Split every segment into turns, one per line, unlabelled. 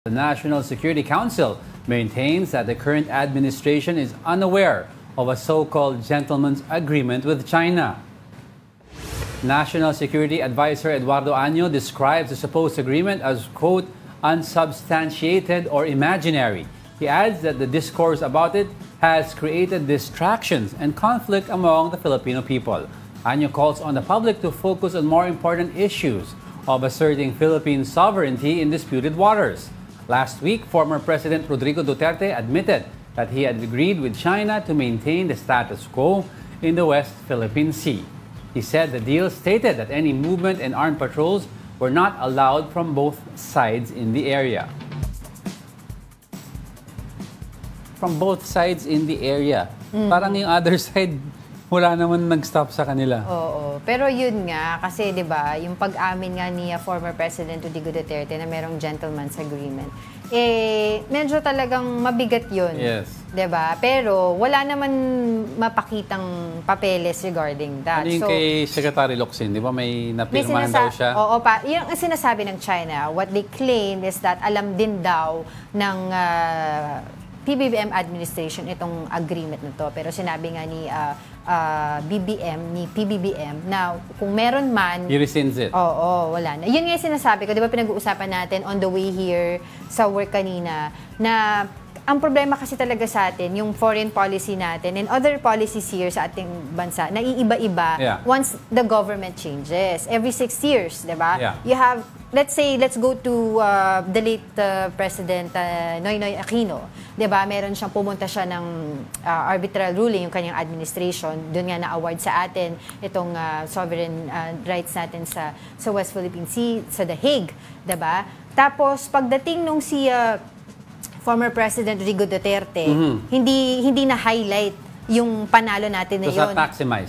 The National Security Council maintains that the current administration is unaware of a so-called gentleman's agreement with China. National Security Adviser Eduardo Año describes the supposed agreement as, quote, unsubstantiated or imaginary. He adds that the discourse about it has created distractions and conflict among the Filipino people. Año calls on the public to focus on more important issues of asserting Philippine sovereignty in disputed waters. Last week, former President Rodrigo Duterte admitted that he had agreed with China to maintain the status quo in the West Philippine Sea. He said the deal stated that any movement and armed patrols were not allowed from both sides in the area. From both sides in the area. Parang yung other side, wala naman nag-stop sa kanila.
Oo. Pero yun nga, kasi 'di ba, yung pag-amin nga ni former President Rodrigo Duterte na merong gentleman's agreement, medyo talagang mabigat yun.
Yes.
'Di ba? Pero wala naman mapakitang papeles regarding that.
Ano yung kay Secretary Locsin, 'di ba may napirmahan daw siya?
Oo pa. Yung sinasabi ng China, what they claim is that alam din daw ng PBBM administration itong agreement na to. Pero sinabi nga ni PBBM na kung meron man...
He rescinds it.
Oo, wala na. Yun nga yung sinasabi ko, di ba pinag-uusapan natin on the way here sa work kanina, na ang problema kasi talaga sa atin, yung foreign policy natin and other policies here sa ating bansa, naiiba-iba once the government changes. Every 6 years, di ba?
Yeah.
You have, let's go to the late President Noynoy Aquino. Di ba? Meron siyang pumunta siya ng arbitral ruling, yung kanyang administration. Doon nga na-award sa atin itong sovereign rights natin sa West Philippine Sea, sa The Hague. Di ba? Tapos, pagdating nung si former President Rodrigo Duterte, hindi na-highlight yung panalo natin na yun.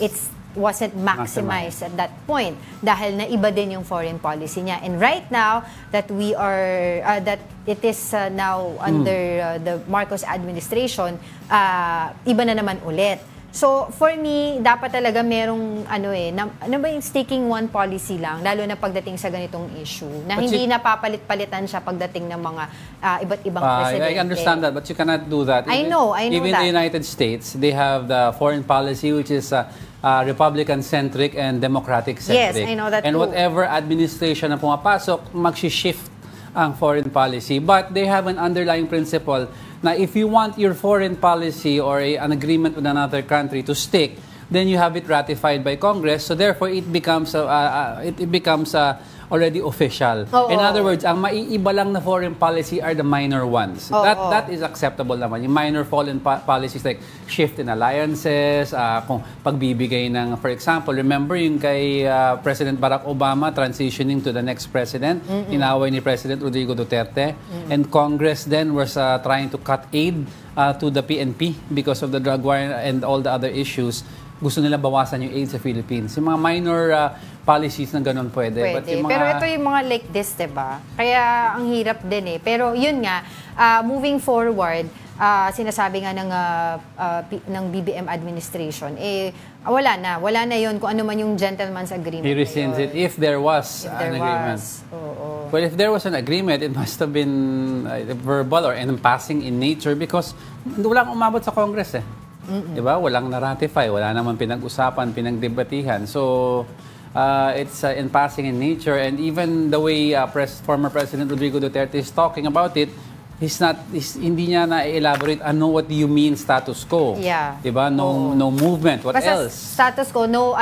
It
wasn't maximized at that point dahil naiba din yung foreign policy niya. And right now that we are that it is now under the Marcos administration, iba na naman ulit. So for me, dapat talaga merong yung sticking one policy lang, lalo na pagdating sa ganitong issue na hindi napapalit-palitan siya pagdating ng mga iba't ibang presidente.
I understand that, but you cannot do that.
I know
even
that.
The United States, they have the foreign policy which is Republican-centric and Democratic-centric.
Yes, I know that
and
too.
whatever administration na pumapasok, mag-shift ang foreign policy. But they have an underlying principle na if you want your foreign policy or an agreement with another country to stick, then you have it ratified by Congress. So therefore, it becomes already official. In other words, ang maiiba lang na foreign policy are the minor ones. That is acceptable naman. Yung minor foreign policies like shift in alliances, kung pagbibigay ng, for example, remember yung kay President Barack Obama transitioning to the next president, inaway ni President Rodrigo Duterte, and Congress then was trying to cut aid to the PNP because of the drug war and all the other issues. Gusto nila bawasan yung aid sa Philippines. Yung mga minor policies na ganun pwede. But yung mga... Pero
ito yung mga like this, diba? Kaya ang hirap din eh. Pero yun nga, moving forward, sinasabi nga ng BBM administration, wala na yun kung ano man yung gentleman's agreement.
He rescinds it if there was an agreement. Well, if there was an agreement, it must have been verbal or passing in nature because walang umabot sa Congress eh. Diba? Walang na-ratify, wala naman pinag-usapan, pinagdebatihan. So, it's in passing in nature. And even the way former President Rodrigo Duterte is talking about it, hindi niya na-elaborate what do you mean status quo.
Yeah.
Diba? No movement. What
basta
else?
Status quo, no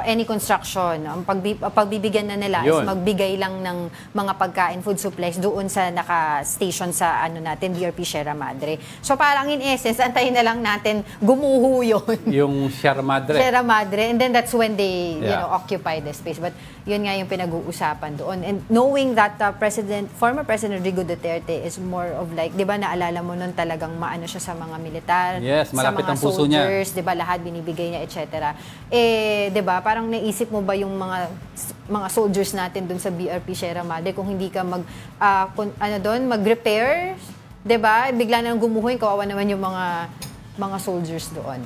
any construction. Ang pagbibigyan na nila is magbigay lang ng mga pagkain, food supplies doon sa naka-station sa natin, BRP Sierra Madre. So parang in essence, antayin na lang natin gumuho yun.
Yung Sierra Madre.
Sierra Madre. And then that's when they occupy the space. But yun nga yung pinag-uusapan doon. And knowing that former President Rodrigo Duterte is more of like, di ba naalala mo nun talagang maano siya sa mga militar,
yes, malapit
sa mga
ang puso
soldiers, di ba lahat binibigay niya, etc. Di ba parang naisip mo ba yung mga soldiers natin dun sa BRP Sierra Madre kung hindi ka mag-repair, di ba? Bigla na gumuhoy, kawawa naman yung mga soldiers doon.